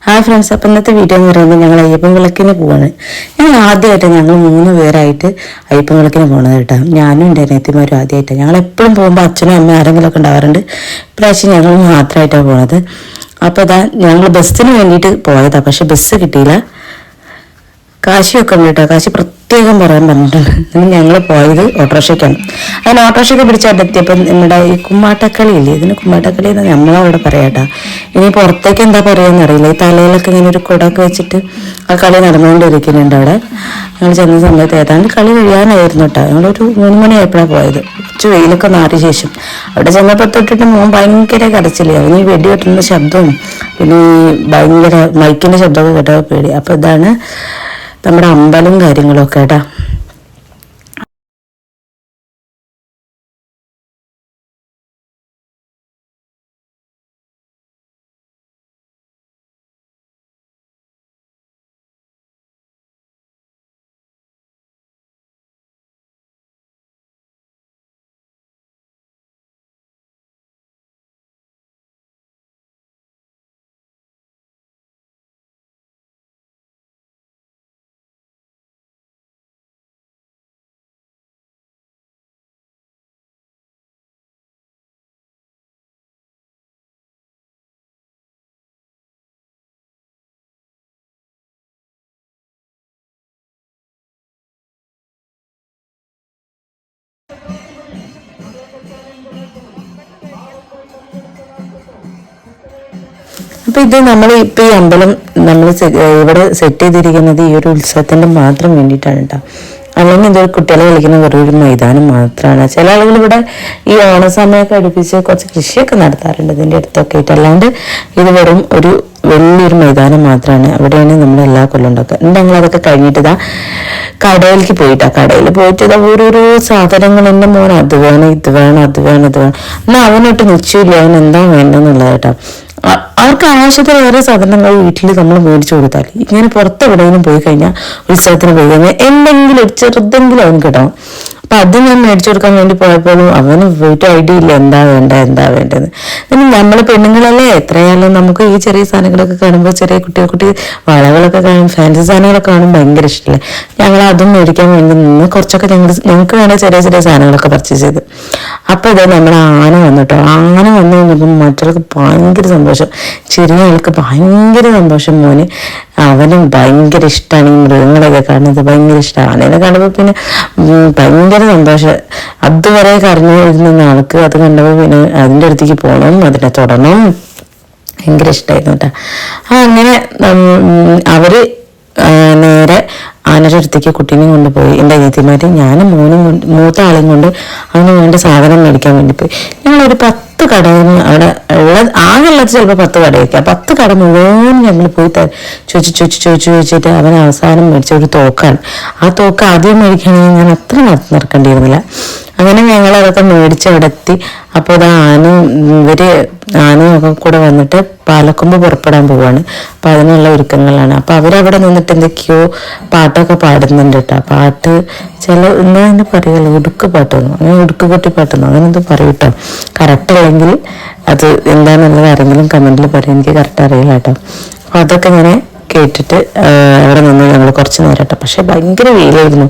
Hi friends, അപ്പം ഇന്നത്തെ video എന്ന് പറയുമ്പോൾ ഞങ്ങൾ അയ്യപ്പൻ വിളക്കിന് പോവാണ്. ഞങ്ങൾ ആദ്യമായിട്ട് ഞങ്ങൾ 3 പേരായിട്ട് അയ്യപ്പൻ വിളക്കിന് പോകണത് കേട്ടോ. ഞാനും എൻ്റെ അനിയത്തിമാരും ആദ്യമായിട്ടാണ്. ഞങ്ങൾ എപ്പോഴും പോകുമ്പോൾ അച്ഛനും അമ്മയും ആരെങ്കിലും ഒക്കെ ഉണ്ടാവാറുണ്ട്. ഇപ്രാവശ്യം ഞങ്ങൾ മാത്രമായിട്ടാണ് പോണത്. അപ്പോൾ ഇതാ ഞങ്ങൾ ബസ്സിന് വേണ്ടിയിട്ട് പോയതാണ്, പക്ഷെ ബസ് കിട്ടിയില്ല. കാശിയൊക്കെ ഉണ്ട് കേട്ടോ. കാശി പ്രത്യേകം പറയാൻ പറഞ്ഞിട്ടുണ്ട്. ഞങ്ങൾ പോയത് ഓട്ടോറിക്ഷയ്ക്കാണ്. അതിന് ഓട്ടോറിക്ഷയ്ക്ക് പിടിച്ചെത്തിയപ്പോൾ നമ്മുടെ ഈ കുമ്മാട്ടക്കളി ഇല്ലേ, ഇതിന് കുമ്മാട്ടക്കളി എന്ന് നമ്മളവിടെ പറയാട്ടാ. ഇനി പുറത്തേക്ക് എന്താ പറയുകയെന്ന് അറിയില്ല. ഈ തലയിലൊക്കെ ഇങ്ങനെ ഒരു കുടയൊക്കെ വെച്ചിട്ട് ആ കളി നടന്നുകൊണ്ടിരിക്കുന്നുണ്ട് അവിടെ. ഞങ്ങൾ ചെന്ന സമയത്ത് ഏതാണ്ട് കളി കഴിയാനായിരുന്നു കേട്ടോ. ഞങ്ങളൊരു 3 മണിയായപ്പോഴാണ് പോയത്. കുറച്ച് വെയിലൊക്കെ മാറിയ ശേഷം അവിടെ ചെന്നപ്പോൾ തൊട്ടിട്ട് മോൻ ഭയങ്കര കരച്ചില്ലേ. അവന് ഈ വെടി വെട്ടുന്ന ശബ്ദവും പിന്നെ ഈ ഭയങ്കര മൈക്കിൻ്റെ ശബ്ദമൊക്കെ കേട്ടപ്പോൾ പേടി. അപ്പോൾ ഇതാണ് നമ്മുടെ അമ്പലം കാര്യങ്ങളൊക്കെ കേട്ടാ. അപ്പൊ ഇത് നമ്മൾ ഇപ്പൊ ഈ അമ്പലം നമ്മൾ ഇവിടെ സെറ്റ് ചെയ്തിരിക്കുന്നത് ഈ ഒരു ഉത്സവത്തിന്റെ മാത്രം വേണ്ടിയിട്ടാണ് കേട്ടോ. അല്ലെങ്കിൽ ഇതൊരു കുട്ടികളെ കളിക്കുന്ന വെറൊരു മൈതാനം മാത്രമാണ്. ചില ആളുകൾ ഇവിടെ ഈ ഓണസമയമൊക്കെ അടുപ്പിച്ച് കുറച്ച് കൃഷിയൊക്കെ നടത്താറുണ്ട് ഇതിൻ്റെ അടുത്തൊക്കെ ആയിട്ട്. അല്ലാണ്ട് ഇത് വെറും ഒരു വലിയൊരു മൈതാനം മാത്രമാണ്. അവിടെയാണ് നമ്മൾ എല്ലാ കൊല്ലം ഉണ്ടാക്കുക. ഞങ്ങൾ അതൊക്കെ കഴിഞ്ഞിട്ട് ഇതാ കടയിലേക്ക് പോയിട്ടാ. കടയിൽ പോയിട്ട് ഇതാ ഓരോരോ സാധനങ്ങൾ എൻ്റെ മോൻ അത് വേണം ഇത് വേണം അത് വേണം ഇത് വേണം എന്നാൽ അവനൊട്ട് നിശ്ചയില്ല അവൻ എന്താ വേണ്ടെന്നുള്ളത് കേട്ടോ. അവർക്ക് ആവശ്യത്തിന് ഓരോ സാധനങ്ങൾ വീട്ടിൽ നമ്മൾ മേടിച്ചു കൊടുത്താൽ ഇങ്ങനെ പുറത്ത് എവിടെയെങ്കിലും പോയി കഴിഞ്ഞാൽ ഉത്സവത്തിന് പോയി കഴിഞ്ഞാൽ എന്തെങ്കിലും ഒരു ചെറുതെങ്കിലും അവന് കിട്ടണം. അപ്പൊ അത് ഞാൻ മേടിച്ചു കൊടുക്കാൻ വേണ്ടി പോയപ്പോഴും അവന് പോയിട്ട് ഐഡിയ ഇല്ല എന്താ വേണ്ടത്. പിന്നെ നമ്മള് പെണ്ണുങ്ങളല്ലേ, എത്രയായാലും നമുക്ക് ഈ ചെറിയ സാധനങ്ങളൊക്കെ കാണുമ്പോൾ ചെറിയ കുട്ടി വളകളൊക്കെ കാണും, ഫാൻസി സാധനങ്ങളൊക്കെ കാണും ഭയങ്കര ഇഷ്ടമല്ലേ. ഞങ്ങൾ അതും മേടിക്കാൻ വേണ്ടി നിന്ന് കുറച്ചൊക്കെ ഞങ്ങൾക്ക് വേണ്ട ചെറിയ സാധനങ്ങളൊക്കെ പർച്ചേസ് ചെയ്ത്. അപ്പൊ ഇതേ നമ്മുടെ ആന വന്നിട്ടോ. ആന വന്നു കഴിഞ്ഞപ്പോൾ മറ്റുള്ളവർക്ക് ഭയങ്കര സന്തോഷം. ചെറിയ ആൾക്ക് ഭയങ്കര സന്തോഷം. മോന് അവനും ഭയങ്കര ഇഷ്ടമാണ് ഈ മൃഗങ്ങളൊക്കെ കാണുന്നത്, ഭയങ്കര ഇഷ്ടമാണ്. ആനേനെ കാണുമ്പോൾ പിന്നെ ഭയങ്കര സന്തോഷം. അതുവരെ കരഞ്ഞു വരുന്ന ആൾക്ക് അത് കണ്ടപ്പോൾ പിന്നെ അതിൻ്റെ അടുത്തേക്ക് പോകണം, അതിനെ തൊടണം, ഭയങ്കര ഇഷ്ടമായിരുന്നു കേട്ടോ. അങ്ങനെ അവര് നേരെ ആനയുടെ അടുത്തേക്ക് കുട്ടീനെയും കൊണ്ടുപോയി. എൻ്റെ അനിയത്തിമാര് ഞാനും മോനും മൂത്ത ആളെയും കൊണ്ട് അവന് വേണ്ട സാധനം മേടിക്കാൻ വേണ്ടി പോയി. ഞങ്ങളൊരു 10 കടയിൽ അവിടെ ആകെയുള്ളത് ചിലപ്പോൾ 10 കടയൊക്കെ. 10 കട മുഴുവൻ ഞങ്ങൾ പോയി ചോദിച്ചിട്ട് അവൻ അവസാനം മേടിച്ച ഒരു തോക്കാണ്. ആ തോക്ക് ആദ്യം മേടിക്കുകയാണെങ്കിൽ ഞാൻ അത്ര നടക്കേണ്ടിയിരുന്നില്ല. അങ്ങനെ ഞങ്ങൾ അതൊക്കെ മേടിച്ച് അവിടെ എത്തി. അപ്പോൾ അത് ആനയൊക്കെ കൂടെ വന്നിട്ട് പാലക്കൊമ്പ് പുറപ്പെടാൻ പോവാണ്. അപ്പം അതിനുള്ള ഒരുക്കങ്ങളാണ്. അപ്പം അവരവിടെ നിന്നിട്ട് എന്തൊക്കെയോ പാട്ടൊക്കെ പാടുന്നുണ്ട് കേട്ടോ. പാട്ട് എന്താ തന്നെ പറയുമല്ലോ, ഉടുക്ക് പാട്ടെന്നോ അങ്ങനെ ഉടുക്ക് കൊട്ടി പാട്ടെന്നോ അങ്ങനെ എന്തോ പറയും കേട്ടോ. കറക്റ്റ് അല്ലെങ്കിൽ അത് എന്താണെന്നുള്ളത് ആരെങ്കിലും കമൻറ്റിൽ പറയും, എനിക്ക് കറക്റ്റ് അറിയില്ല കേട്ടോ. അപ്പം അതൊക്കെ ഇങ്ങനെ കേട്ടിട്ട് അവിടെ നിന്ന് ഞങ്ങൾ കുറച്ച് നേരം കേട്ടോ. പക്ഷെ ഭയങ്കര വെയിലായിരുന്നു.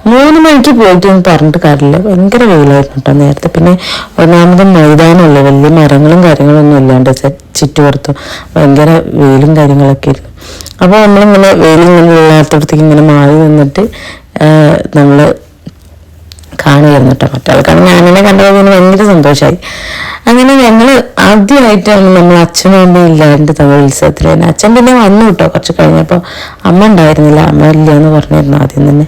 3 മണിക്ക് പോയിട്ട് പറഞ്ഞിട്ട് കാര്യമില്ല, ഭയങ്കര വെയിലായിരുന്നു കേട്ടോ നേരത്തെ. പിന്നെ ഒന്നാമതും മൈതാനമല്ലേ, വലിയ മരങ്ങളും കാര്യങ്ങളൊന്നും ഇല്ലാണ്ട് ചുറ്റുപുറത്തും ഭയങ്കര വെയിലും കാര്യങ്ങളൊക്കെ ആയിരുന്നു. അപ്പോൾ നമ്മളിങ്ങനെ വെയിലിങ്ങനെ ഇല്ലാത്തടത്തേക്ക് ഇങ്ങനെ മാറി നിന്നിട്ട് നമ്മൾ കാണുമായിരുന്നു കേട്ടോ. മറ്റാൾക്കാണെങ്കിൽ ഞാനെന്നെ കണ്ടപ്പോൾ പിന്നെ ഭയങ്കര സന്തോഷമായി. അങ്ങനെ ഞങ്ങൾ ആദ്യമായിട്ടാണ് നമ്മൾ അച്ഛനും അമ്മയും ഇല്ലാണ്ട് തമിഴ് ഉത്സവത്തിൽ തന്നെ. അച്ഛൻ പിന്നെ വന്നു കേട്ടോ കുറച്ച് കഴിഞ്ഞപ്പോൾ. അമ്മ ഉണ്ടായിരുന്നില്ല, അമ്മ ഇല്ല എന്ന് പറഞ്ഞിരുന്നു ആദ്യം തന്നെ.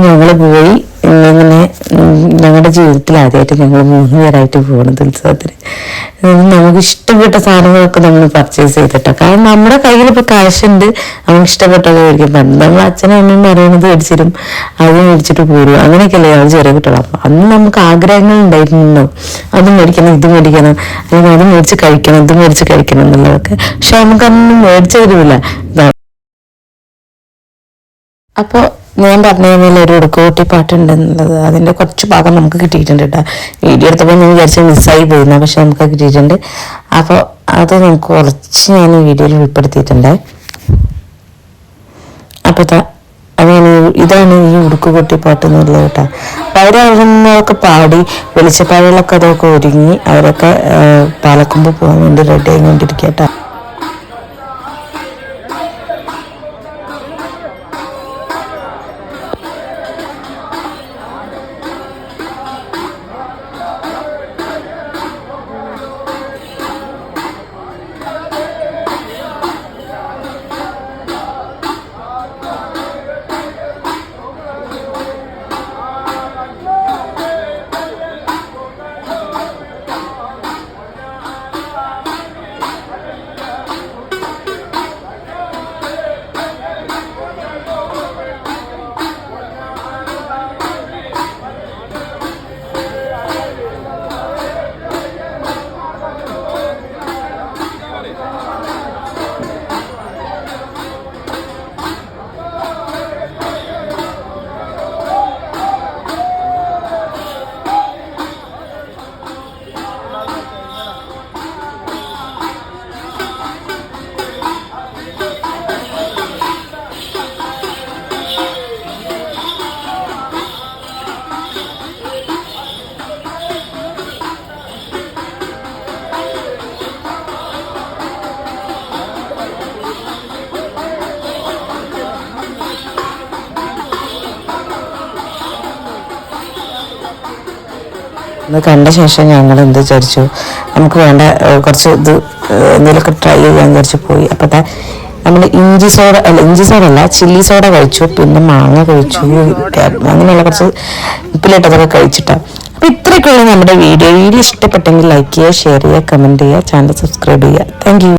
ഞങ്ങൾ പോയി. ഇങ്ങനെ ഞങ്ങളുടെ ജീവിതത്തിൽ ആദ്യമായിട്ട് ഞങ്ങൾ 3 പേരായിട്ട് പോകുന്നത് ഉത്സവത്തിന്. നമുക്ക് ഇഷ്ടപ്പെട്ട സാധനങ്ങളൊക്കെ നമ്മൾ പർച്ചേസ് ചെയ്തിട്ടോ. കാരണം നമ്മുടെ കയ്യിൽ ഇപ്പോൾ കാശുണ്ട്, നമുക്ക് ഇഷ്ടപ്പെട്ടത് മേടിക്കാൻ പറ്റും. നമ്മൾ അച്ഛനും അമ്മയും പറയുന്നത് മേടിച്ചിരും, അത് മേടിച്ചിട്ട് പോരും, അങ്ങനെയൊക്കെയല്ലേ അത് ചെറിയ കുട്ടികൾ. അപ്പം അന്ന് നമുക്ക് ആഗ്രഹങ്ങൾ ഉണ്ടായിട്ടുണ്ടോ, അത് മേടിക്കണം ഇത് മേടിക്കണം, അല്ലെങ്കിൽ അത് മേടിച്ച് കഴിക്കണം ഇത് മേടിച്ച് കഴിക്കണം എന്നുള്ളതൊക്കെ. പക്ഷെ നമുക്കതൊന്നും മേടിച്ചു തരുമില്ല. അപ്പോൾ ഞാൻ പറഞ്ഞു കഴിഞ്ഞാൽ ഒരു ഉടുക്കുകൂട്ടി പാട്ടുണ്ടെന്നുള്ളത് അതിൻ്റെ കുറച്ച് ഭാഗം നമുക്ക് കിട്ടിയിട്ടുണ്ട് കേട്ടോ. വീഡിയോ എടുത്തപ്പോൾ ഞാൻ വിചാരിച്ച് മിസ്സായി പോയിരുന്നു, പക്ഷെ നമുക്ക് കിട്ടിയിട്ടുണ്ട്. അപ്പോൾ അത് നമുക്ക് കുറച്ച് ഞാൻ വീഡിയോയിൽ ഉൾപ്പെടുത്തിയിട്ടുണ്ട്. അപ്പോൾ അതാണ് ഇതാണ് ഈ ഉടുക്കുകൂട്ടി പാട്ട് എന്നുള്ളത് കേട്ടോ. അപ്പോൾ അവരൊക്കെ പാടി വെളിച്ചപ്പാടുകളൊക്കെ അതൊക്കെ ഒരുങ്ങി അവരൊക്കെ പാലക്കുമ്പ് പോകാൻ വേണ്ടി റെഡി ആയിക്കൊണ്ടിരിക്കുക കേട്ടോ. ഇത് കണ്ട ശേഷം ഞങ്ങൾ എന്ത് വിചാരിച്ചു, നമുക്ക് വേണ്ട കുറച്ച് ഇത് എന്തെങ്കിലുമൊക്കെ ട്രൈ ചെയ്യാൻ വിചാരിച്ചു പോയി. അപ്പോൾ നമ്മൾ ഇഞ്ചി സോഡ അല്ല ചില്ലി സോഡ കഴിച്ചു, പിന്നെ മാങ്ങ കഴിച്ചു, അങ്ങനെയുള്ള കുറച്ച് ഉപ്പിലിട്ടതൊക്കെ കഴിച്ചിട്ടാണ്. അപ്പോൾ ഇത്രയൊക്കെയുള്ള നമ്മുടെ വീഡിയോ ഇഷ്ടപ്പെട്ടെങ്കിൽ ലൈക്ക് ചെയ്യുക, ഷെയർ ചെയ്യുക, കമൻറ്റ് ചെയ്യുക, ചാനൽ സബ്സ്ക്രൈബ് ചെയ്യുക. Thank you.